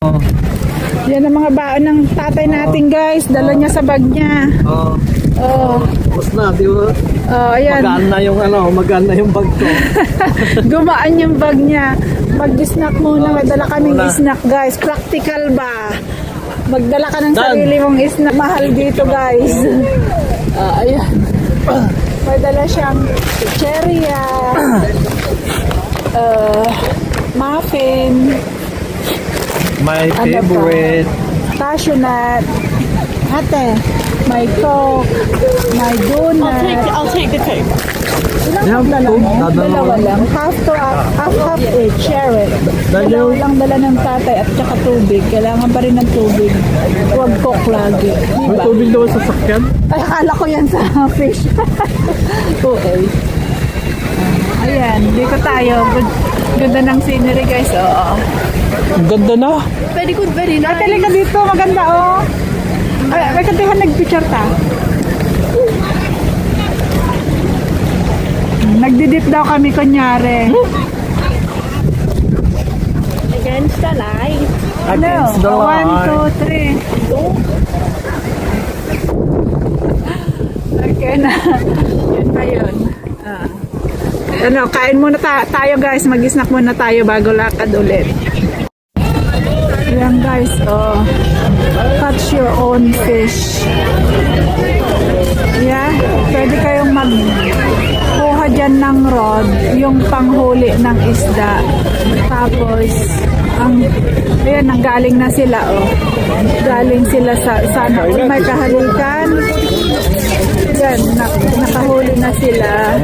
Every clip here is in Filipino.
Oh. Yan ang mga baon ng tatay natin, guys. Dala niya sa bag niya. Oh. Oh. Tapos na, di ba? Oh, ayan. Magaan na yung bag ko. Gumaan yung bag niya. Mag-snack muna. May dala kaming snack, guys. Practical ba? Magdala ka ng sarili mong snack. Mahal dito, guys. Ayan. May dala siyang chicheria, muffin, My favorite. cashew nut. Ate, may coke, may donut. I'll take the coke. Ilang dala mo? Dalawa lang. Half each. Share it. Dalawa lang dala ng tatay at saka tubig. Kailangan pa rin ng tubig. Huwag coke lagi. May Diba? tubig daw sa sakyan? Ay, akala ko yan sa fish. Okay. Ayan, dito tayo. Ganda ng scenery, guys. Oo. Ang ganda na. Very good, very Ay, nice. talaga dito. Maganda, oh. Ay, may kantihan nag-picture ta. Nagdidip daw kami, kunyari. Against the light. Against the One, line. two, three. Okay na. Yun pa yun. Ano, kain muna tayo, guys. Mag-snack muna tayo bago lakad ulit. Yan, guys. Oh. Catch your own fish. Yeah. Pwede kayong magkuha dyan ng rod, yung panghuli ng isda. Tapos, ayan, nanggaling na sila, oh. Galing sila sana may kahalikan. Yan, nakahuli na sila.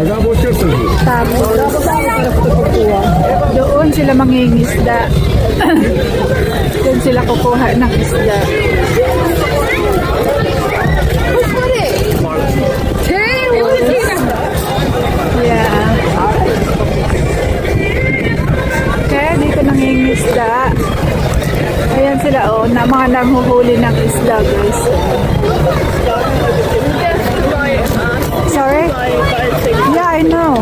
Tapos, doon sila mangingisda. Doon sila kukuha ng isda. Yeah. Okay, dito nangingisda. Ayan sila, oh, na mga nanghuhuli ng isda, guys. Sorry? Yeah, I know.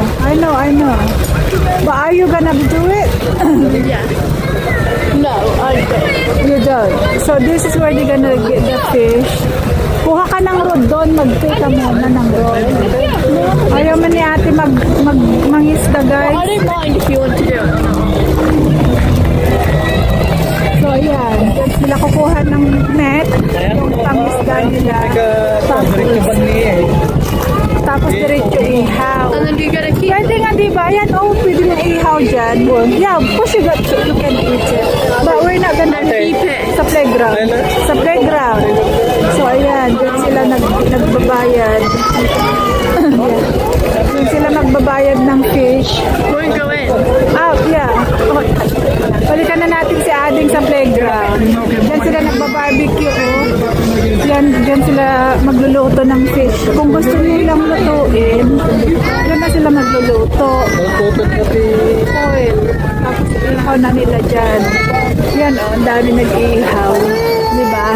But are you gonna do it? No, I don't. You don't. So this is where they're gonna get the fish. Kuha ka ng rod doon, mag-take ka muna ng rod. Ayaw man ni ate mangisda, guys. I don't mind if you want to do it. So ayan, doon sila kukuha ng net, yung pangisda nila. Tapos diretso ihaw. And then do you get a key? Pwede nga, di ba? Ayan, oh, pwede mong ihaw dyan. Yeah, push it up so you can eat it. But we're not gonna Keep it. sa playground. Sa playground. So, ayan, dyan sila nagbabayad. Dyan sila magbabayad ng fish. Won't go in. Out, yeah. Okay. Balikan na natin si Ading sa playground. Dyan sila nagbabarbecue, oh. Dyan sila magluluto ng fish. Kung gusto nilang lutuin, dyan na sila magluluto. Oil. Tapos ihaw na nila dyan. Yan, oh, ang dami nag-ihaw. Diba?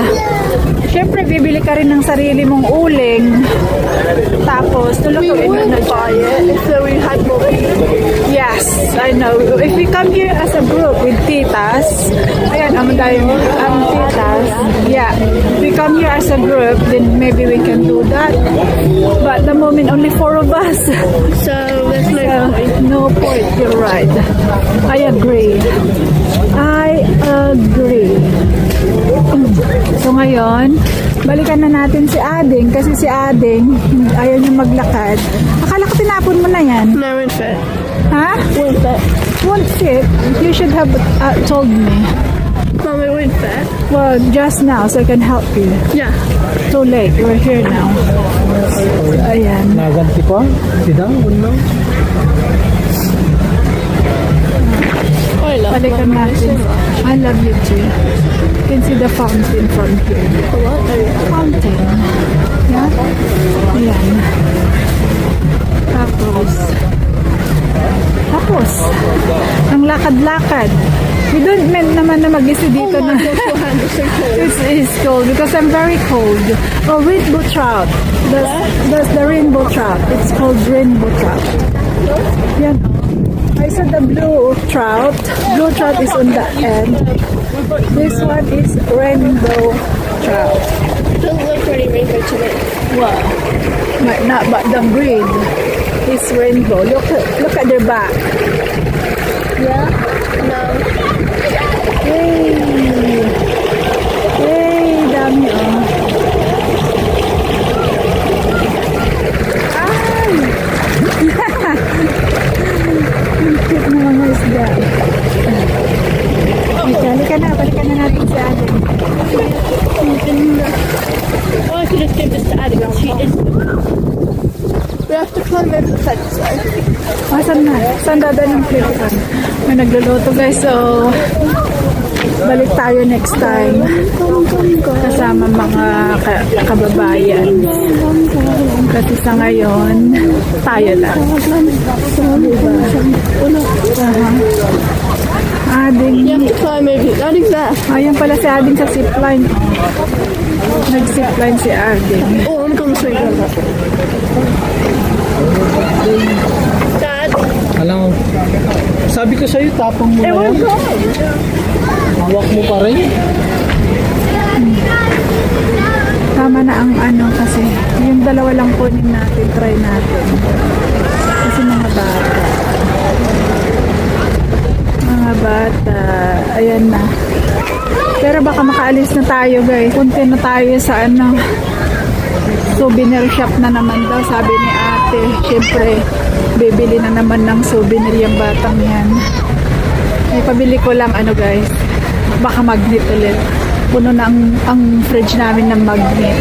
Siyempre, bibili ka rin ng sarili mong uling. Tapos, lulutuin mo na dyan. So we had more people. Yes, I know. If we come here as a group with titas, ayan, titas. Yeah, if we come here as a group, then maybe we can do that. But the moment, only 4 of us. So there's no point. No point, you're right. I agree. So ngayon, balikan na natin si Ading kasi si Ading ayaw niya maglakad. Akala ko tinapon mo na yan. No, won't fit. Ha? Won't fit. Won't fit. You should have told me. Mum, it won't fit. Well, just now so I can help you. Yeah. Too late. We're here now. So, ayan. Naganti pa? Sidang, unang. I love Balikan natin. I love you too. You can see the fountain from here. what? Fountain. Yeah? Ayan. Tapos, ang lakad-lakad. We don't meant naman na mag-isa dito Oh na. my gosh, your hand is so cold. It's cold because I'm very cold. Oh, rainbow trout. That's the rainbow trout. It's called rainbow trout. Yan. I said the blue trout. Blue trout is on the end. This one is rainbow trout. Doesn't look pretty rainbow to me. Wow. Not but the breed is rainbow. Look at their back. Yeah. No. Hey. Hey, dami oh. Ay! Ang cute na mga isda. Balikan na natin si Aden. Oh, I could just give this to Addie because she is. We have to climb over the fence though. Saan na? Saan dadaan yung flipan? May nagluluto guys, so balik tayo next time kasama mga kababayan kasi sa ngayon tayo lang. Diba? Ading You have to climb over. Addie's there. ayan pala si Ading sa zipline. Nag-zipline si Ading. Oh, I'm gonna swing on that. Dad. Alam mo, sabi ko sa'yo, tapang mo na yan. Hawak mo pa rin. Tama na ang ano kasi yung dalawa lang kunin natin, try natin. Kasi mga bata, ayan na. Pero baka makaalis na tayo guys. Punta na tayo sa ano, souvenir shop na naman daw, sabi ni ate. Siyempre, bibili na naman ng souvenir yung batang yan. May pabili ko lang ano guys, baka magnet ulit. Puno na ang fridge namin ng magnet.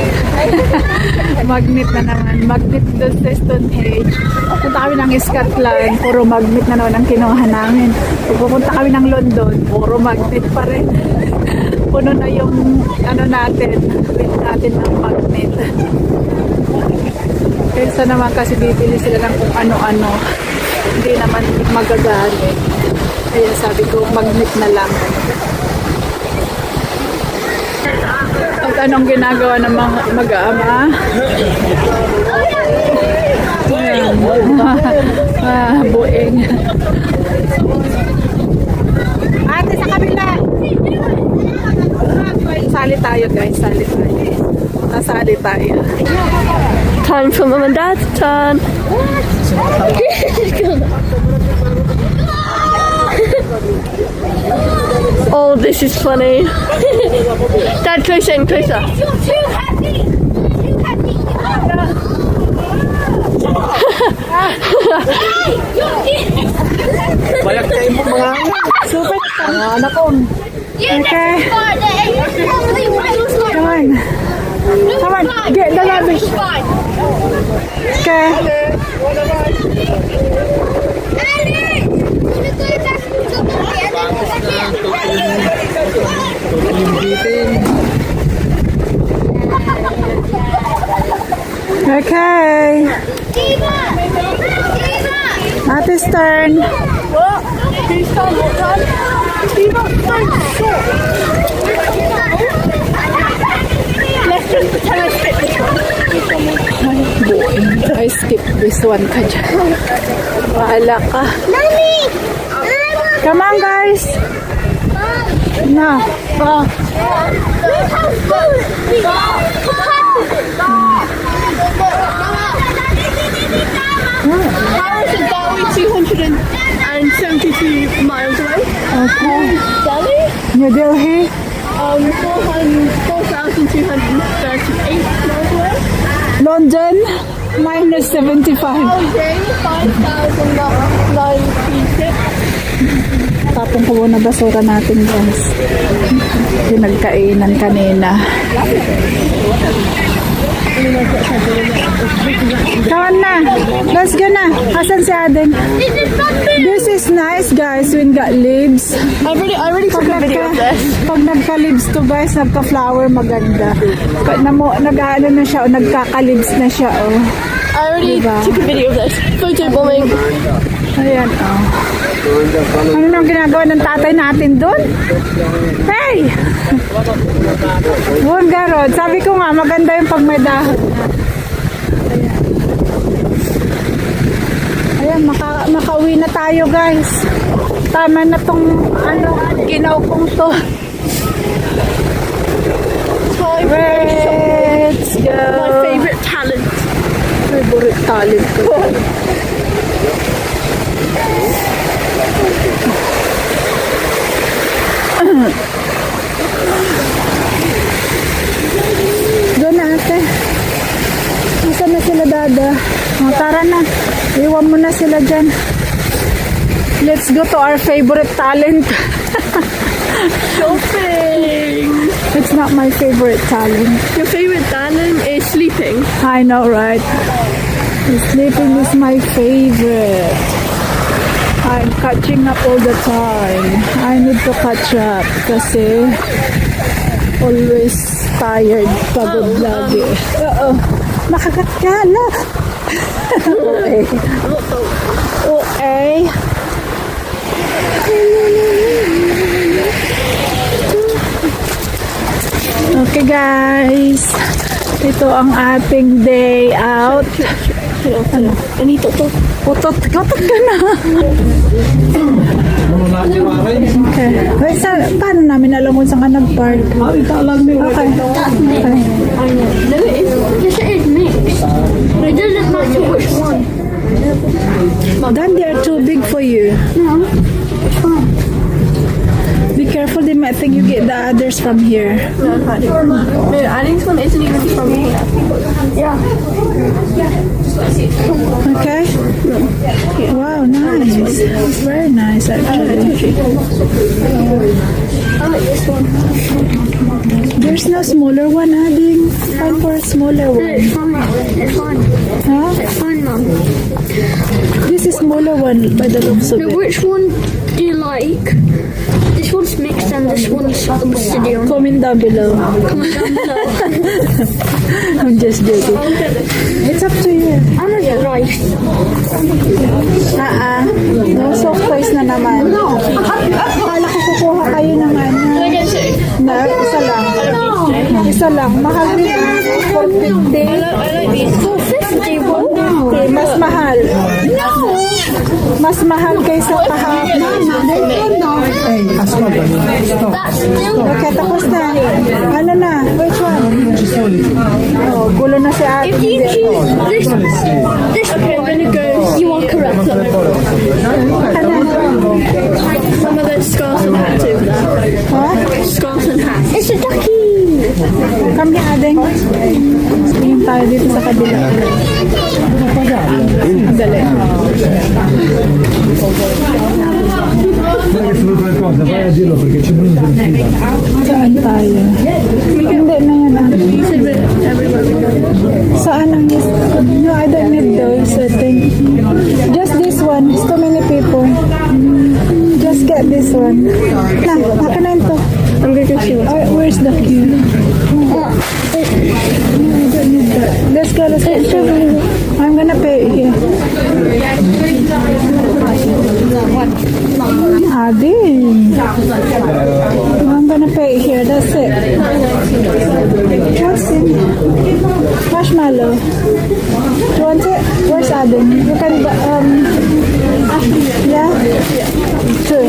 Magnet na naman. Magnet doon sa Stonehenge. Punta kami ng Scotland, puro magnet na naman ang kinuha namin. Pag pupunta kami ng London, puro magnet pa rin. Puno na yung ano natin, fridge natin ng magnet. Kaysa naman kasi bibili sila ng kung ano-ano. Hindi naman magagamit. Kaya sabi ko, magnet na lang. At anong ginagawa ng mga mag-aama? Bueng. Ate, sa kabila! Sali tayo guys, sali tayo. Nasali tayo. Time for Mum and Dad's turn. Oh, this is funny. Dad, closer in, closer. Too happy! Too happy! Bayak kayo mo mga Super, anak ko. Okay. Come on. Come on, get the rubbish. Okay. Okay. Ate's turn. What? Who's done what done? You're not so short. Let's just pretend I skip this one. I skip this one ka dyan. Bahala ka. Mommy! Come on, guys. No. Look how full! Paris is Bali 272 miles away. Okay. Delhi? New Delhi. 4,238 miles away. London. Minus 75. Beijing, 5,096. Tapong ko na basura natin, guys. Pinagkainan kanina. Kawan na. Let's go na. Asan si Aden? This is nice, guys. When got leaves. I already took a video of this. Pag nagka-leaves to, guys, nagka-flower, maganda. Pag nag-ano na siya, o nagkaka-leaves na siya, oh. I already took a video of this. Photo bombing. Ayan, oh. Ano nang ginagawa ng tatay natin doon? Hey! Garod. Sabi ko nga, maganda yung pag may dahon. Ayan, makauwi na tayo, guys. Tama na tong, ginaw kong to. favorite talent ko. Doon na ate. Nasaan na sila dada? O, tara na. Iwan mo na sila dyan. Let's go to our favorite talent. Shopping. It's not my favorite talent. Your favorite talent is sleeping. I know, right? Sleeping is my favorite. I'm catching up all the time. I need to catch up kasi always tired, pagod lagi. Oo. Nakagat ka na. Okay. Okay. Okay guys. Ito ang ating day out. Ano? Anito to. Utot ka na. Okay. Wait, paano namin alam kung saan ka nag-park? Okay. Okay. No, it is. Yes, it is mixed. But it doesn't matter which one. Then they are too big for you. No, it's fine. Be careful, they might think you get the others from here. No, Adding's one isn't even from here. Yeah. Okay? Wow, nice. It's very nice actually. I like this one. There's no smaller one, Ading. Find for a smaller No, one. it's fine. It's fine. Huh? It's fine, Mum. This is smaller one by the looks of Now, it. which one do you like? This one's mixed and this one's obsidian. Comment down below. I'm just joking. It's up to you. I'm gonna get rice. No soft toys na naman. Kala ko kukuha kayo ng ano. Na, isa lang. Isa lang. Mahal din. 450. 450. Mas mahal. Mas mahal kaysa kahapon. Okay, tapos na. Ano na? Which one? Oh, gulo na si ate. If you choose this one, then it goes, you are correct. Some of the scarves and hats over there. Huh? Scarves and hats. It's a ducky! Come here, Adeng. Tingin tayo dito sa kabila. Dali. Vai a dirlo perché c'è Bruno che mi Saan tayo? Hindi na yan. Saan ang no, I don't need those, I think. Just this one. It's too many people. Just get this one. Na, akin na ito. I'm going to see. Where's the queue? No, I don't need that. Let's go, let's go. I'm gonna pay here. Adi. I'm gonna pay here. That's it. What's it? Marshmallow. Do you want it? Where's Adam? You can yeah? Two.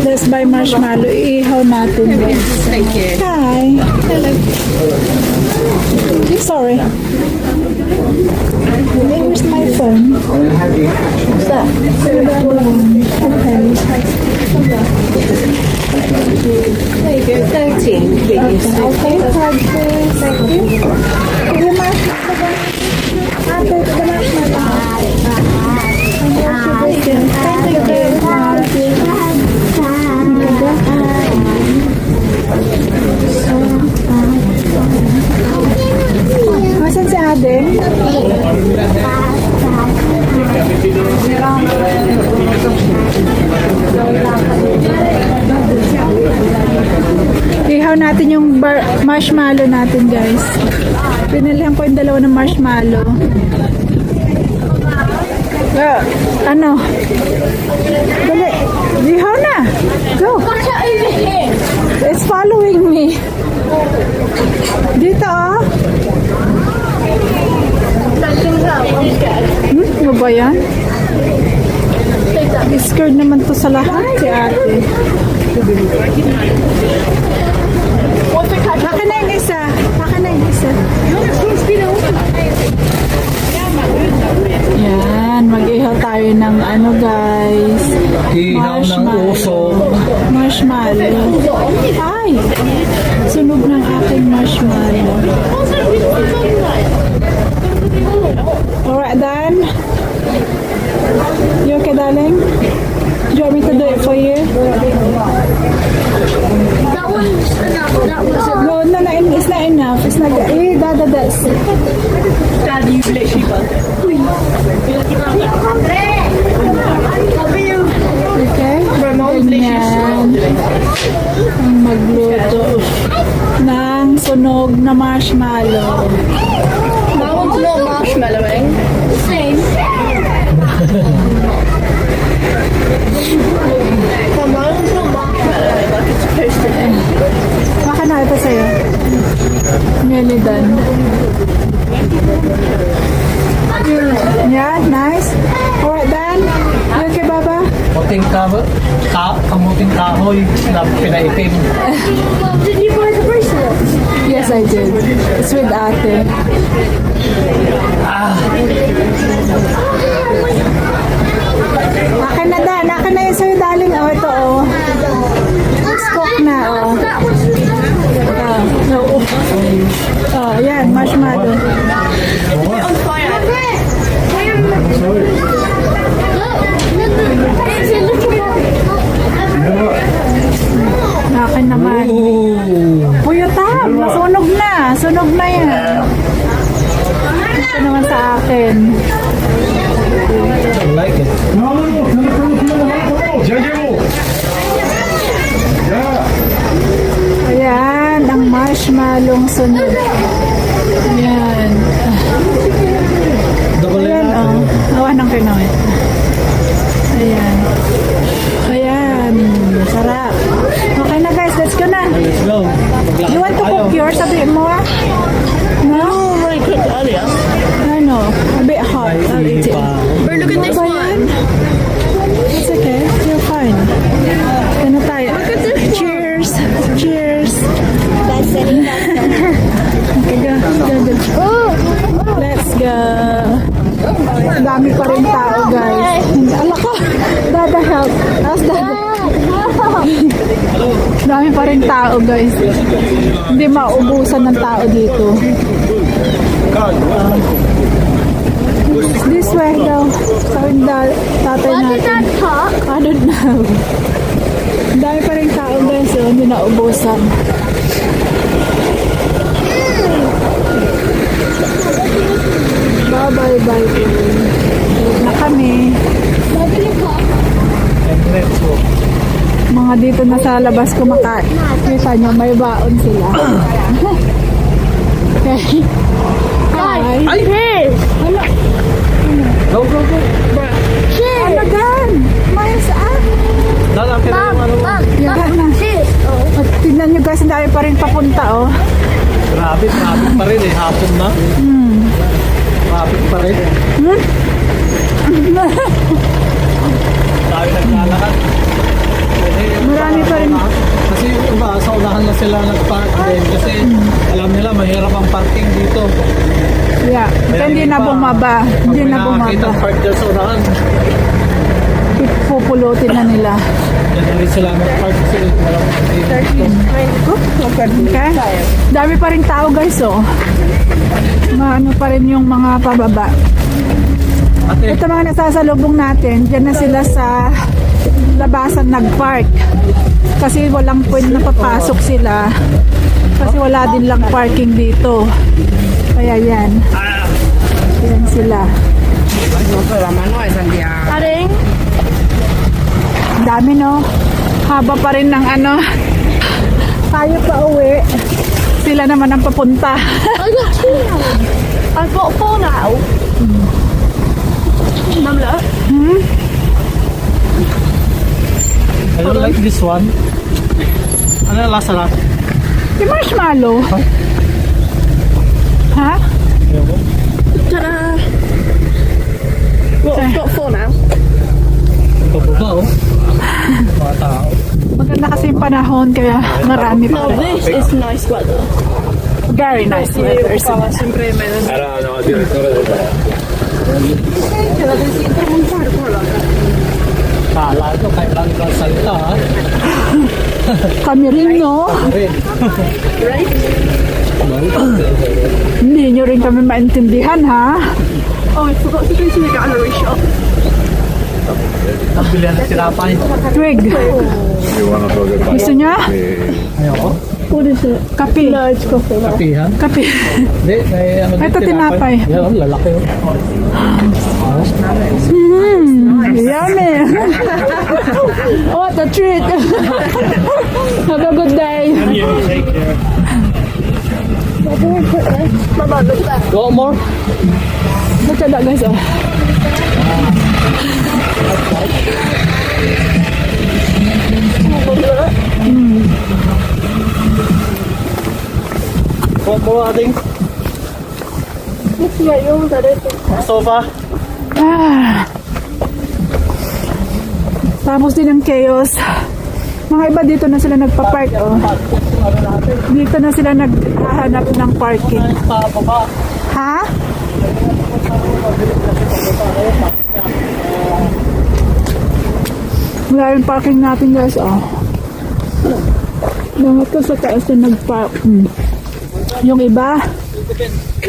Let's buy marshmallow. Ihaw natin. Thank you. Hi. Hello. Sorry. Where's my phone? What's that? Okay. There you go, 13, please. Okay, card please. Thank you. The marshmallow. I'll take the marshmallow. Thank you very much. Masan si Adem? Ihaw natin yung marshmallow natin, guys. Pinilihan ko yung dalawa ng marshmallow. Ano? Dali. Ihaw na. Go. It's following me. Dito, oh. Ano ba yan? Scared naman to sa lahat si ate. Akin na yung isa. Akin na yung isa. Ay! Sunog ng aking marshmallow. Alright, Dan. You okay, darling? Do you want me to do it for you? That one's enough. That was enough. No, it's not enough. It's not good. That's Dad, you literally bugged it. okay. Ramon's literally Ganyan. Ang magluto ng sunog na marshmallow. My one's not marshmallowing. Same. Well, my one's not marshmallowing like it's supposed to be. Baka na ito sa'yo. Nearly done. Yeah, nice. Alright, Dan. You okay, Baba? Kamuting kahoy na pinaitim. Did you buy the bracelets? Yes, I did. It's with ate. Akin na, Dan. Akin na yun sa'yo, darling. Oh, ito, oh. It's cooked na, oh. Oh, yan, marshmallow. On fire. It's a little Akin naman. Puyutam, nasunog na. Sunog na yan. Ito naman sa akin. I like it. Ayan, ang marshmallow sunog. Ayan. Double Ayan, oh. Awan ng Pinoy. Ayan. Ayan. Sarap. Okay na, guys. Let's go na. Let's go. You want to cook yours a bit more? No? Oh, already cooked earlier. I know. A bit hot. I'll eat it. But look at this Ba one. yan? It's okay. You're fine. Ano tayo? Cheers. Cheers. Okay, go. Go. Let's go. Ang dami pa rin tao, guys. Ala ka. Dada, help. Ask Dada. Dami pa rin tao, guys. Hindi maubusan ng tao dito. This way daw. Sabi ng tatay natin. I don't know. Ang dami pa rin tao, guys. So, hindi naubusan. Bye-bye. Ulit na kami. Mga dito na sa labas kumakain. Kita nyo, may baon sila. Okay. Hi. Cheers. Go, go, go. Ano gan? May saan? Lalaki na yung ano. Yan na. At tingnan nyo guys, ang dami pa rin papunta, oh. Grabe pa rin eh. Hapon na. Traffic pa rin. Tayo naglalakad. Marami pa rin. Kasi yung iba, sa unahan na sila nag-park din. Kasi alam nila, mahirap ang parking dito. Yeah. Kaya hindi na bumaba. Hindi na Nakakita bumaba. park dyan sa unahan. Pupulutin na nila. Yan ulit sila nag-park kasi walang parking. Okay? Dami pa rin tao guys, oh. Ano pa rin yung mga pababa. Ate, Ito mga nasasalubong natin, dyan na sila sa labasan nag-park. Kasi walang point na papasok sila. Kasi wala din lang parking dito. Kaya yan. Yan sila. Adding. Ang dami, no? Haba pa rin ng ano. Tayo pa uwi. Sila naman ang papunta. I've got 4 now. Mum, look. I don't like this one. Ano yung lasa na? Yung marshmallow. Ha? Ta-da! What, I've got 4 now. Pababa oh. Mga tao. Maganda kasi yung panahon kaya marami pa Now rin. this is nice weather. Very nice weather. Kala ko, kahit lang ibang salita, ha? Kami rin, no? Rin. Hindi nyo rin kami maintindihan, ha? Oh, I forgot to go to the gallery shop. Ang bilihan na tinapay. Twig. Gusto niya? Ayoko. What is it? Kape. No, it's coffee. Kapihan. Kape. Hindi, may ano din, Ito, tinapay. Yan, lalaki. Yummy. What a treat. Have a good day. Mama, look at that. Go more. Look at that, guys. Oh. Go more, ating. Let's get yours, I don't think. Sofa. Ah. Tapos din ang chaos. Mga iba dito na sila nagpa-park. Oh. Dito na sila naghahanap ng parking. Baba. Ha? Wala yung parking natin, guys. Oh. Mga to sa taas na nag-park. Yung iba,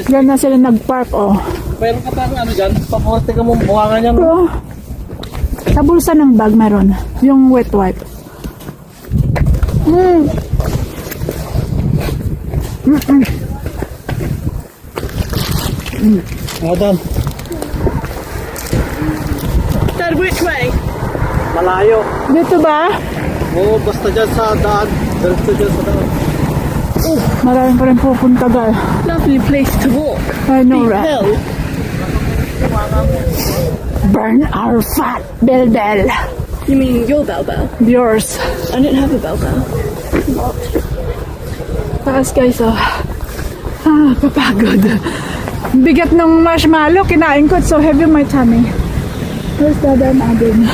dyan na sila nag-park. Oh. Meron ka parang ano dyan? Paporte ka mo buwangan niya. Bro, sa bulsa ng bag meron. Yung wet wipe. Madam. Dad, which way? Malayo. Dito ba? Oo, basta dyan sa daan. Diretso dyan sa daan. Maraming pa rin pupunta, guys. Lovely place to walk. I know, right? Hill. Burn our fat, Bell Bell. You mean your bell bell? Yours. I didn't have a bell bell. Taas, guys, oh. Ah, papagod. Bigat ng marshmallow, kinain ko. It's so heavy on my tummy. Where's Dada and Adin?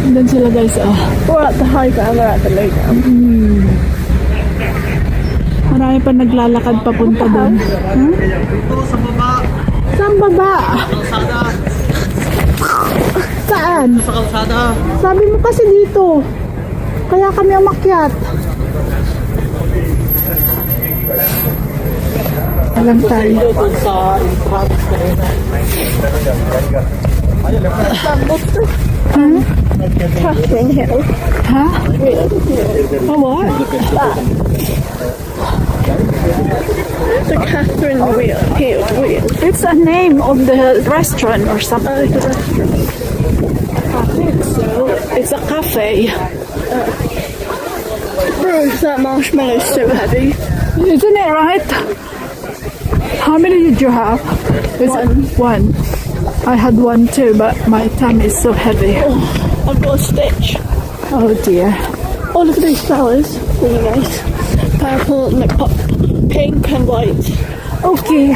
Andun sila, guys, oh. We're at the high ground, we're at the low ground. Marami pa naglalakad papunta doon. Huh? Ito sa baba. Saan baba? Kalsada. Saan? Sa kalsada. Sabi mo kasi dito. Kaya kami umakyat. Alam tayo. Ito dun sa entrance ko rin. Catherine Hill. Ha? Oh, what? The Catherine Hill wheel. It's a name of the restaurant or something. Oh, it's a restaurant. I think so. It's a cafe. Bro, that marshmallow's so heavy. Isn't it right? How many did you have? One. I had one too, but my tummy is so heavy. I've got a stitch. Oh dear. Oh, look at these flowers. Really nice. Purple, like pink and white. Okay.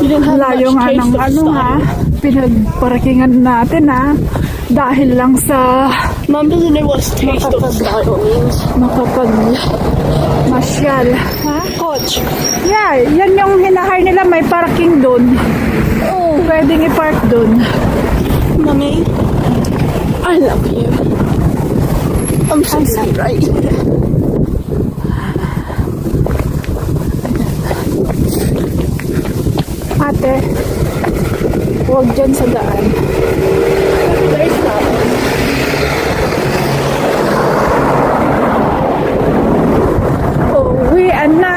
You didn't have Layo nga much ng taste of ano ha. style. Pinagparakingan natin ha. Dahil lang sa Mum doesn't know what taste of style means. makapag-masyal. Ha? Hodge. Yeah, yan yung hinahire nila. May parking doon. Oh, pwedeng i-park doon. Mummy, I love you. I'm so sweet, right? Ate, huwag dyan sa daan. There's flowers. Uwian na!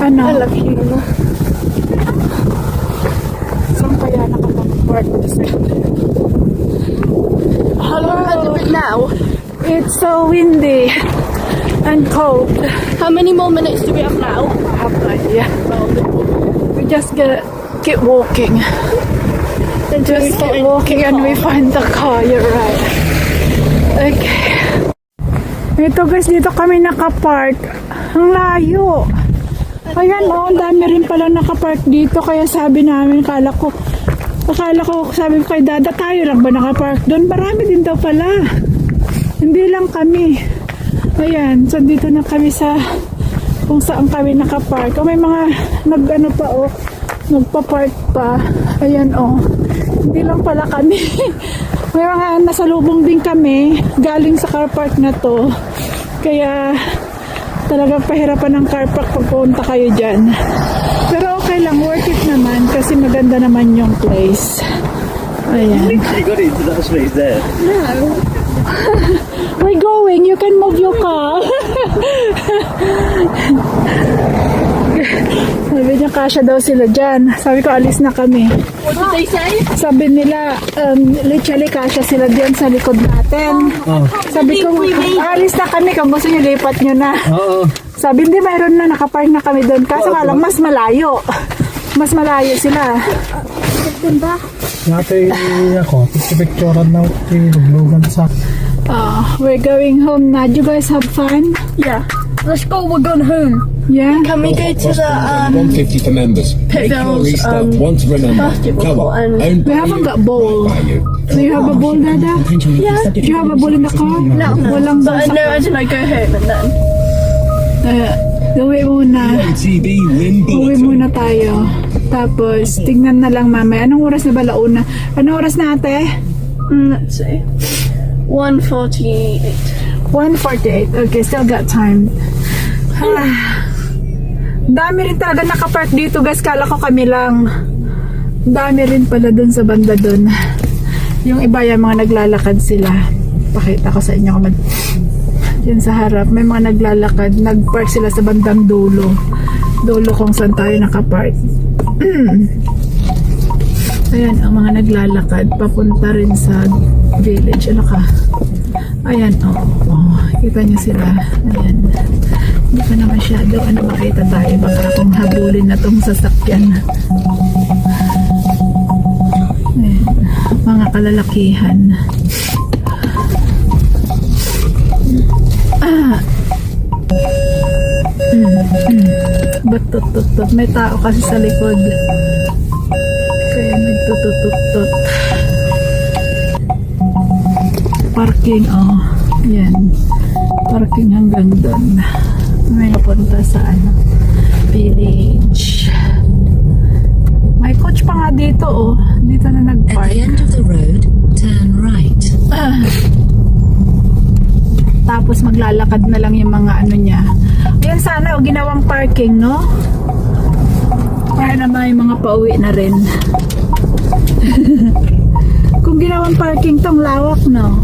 Ano? I love you, Mama. Saan kaya nakapag-park this How long has it been now? It's so windy and cold. How many more minutes do we have now? I have no idea. We just keep walking. Until we Just find keep walking the and car. we find the car. You're right. Okay. Ito guys, dito kami nakapark. Ang layo. Ayan oh, ang dami rin pala nakapark dito. Kaya sabi namin, akala ko, sabi ko kay Dada, tayo lang ba nakapark doon? Marami din daw pala. Hindi lang kami. Ayan, so dito na kami sa kung saan kami nakapark. O may mga nag-ano pa o, nagpa-park pa. Ayan o. Hindi lang pala kami. May mga nasalubong din kami galing sa car park na to. Kaya talagang pahirapan ng car park pag pumunta kayo dyan. Pero okay lang, worth it naman kasi maganda naman yung place. Ayan. You got into that space there. We're going. You can move your car. Sabi niya, kasya daw sila dyan. Sabi ko, alis na kami. What did they say? Sabi nila, literally kasya sila dyan sa likod natin. Oh. Sabi ko, alis na kami. Kung gusto niyo, lipat nyo na. Oo. Sabi, hindi, mayroon na. Nakapark na kami doon. Kaso nga lang, mas malayo. Mas malayo sila. Dati ako, picture-picturean na luglugan sa... We're going home na. Do you guys have fun? Yeah. Let's go. We're going home. Yeah? Can we go to the 150 for members. Pittville's One to remember. basketball Come court on. and Owned We by haven't you. got ball. By you. Do you have a ball, Dada? yeah. Do you have a ball in the car? No, Walang ball but sa no, as in I go home and then. Uwi muna. TV win Uwi muna tayo. Tapos, tingnan na lang mamaya. Anong oras na ba launa? Anong oras na ate? Let's see. 1:48. 1:48. Okay, still got time. Dami rin talaga nakapark dito guys. Kala ko kami lang. Dami rin pala dun sa banda dun. Yung iba yung mga naglalakad sila. Pakita ko sa inyo kung yan sa harap. May mga naglalakad. Nagpark sila sa bandang dulo. Dulo kung saan tayo nakapark. Ayan ang mga naglalakad. Papunta rin sa village. Ano ka? Ayan, kita niyo sila. Ayan. Hindi pa na masyado. Makita tayo. Baka akong habulin na tong sasakyan. Ayan. Mga kalalakihan. Batut-tut-tut. May tao kasi sa likod. Kaya nagtutut-tut. Parking, yan. Parking hanggang doon. May napunta sa village. May coach pa nga dito, dito na At nag-park. the end of the road, turn right. Tapos maglalakad na lang yung mga ano niya. Ayan sana, ginawang parking, no? Kaya naman yung mga pauwi na rin. Kung ginawang parking tong lawak, no?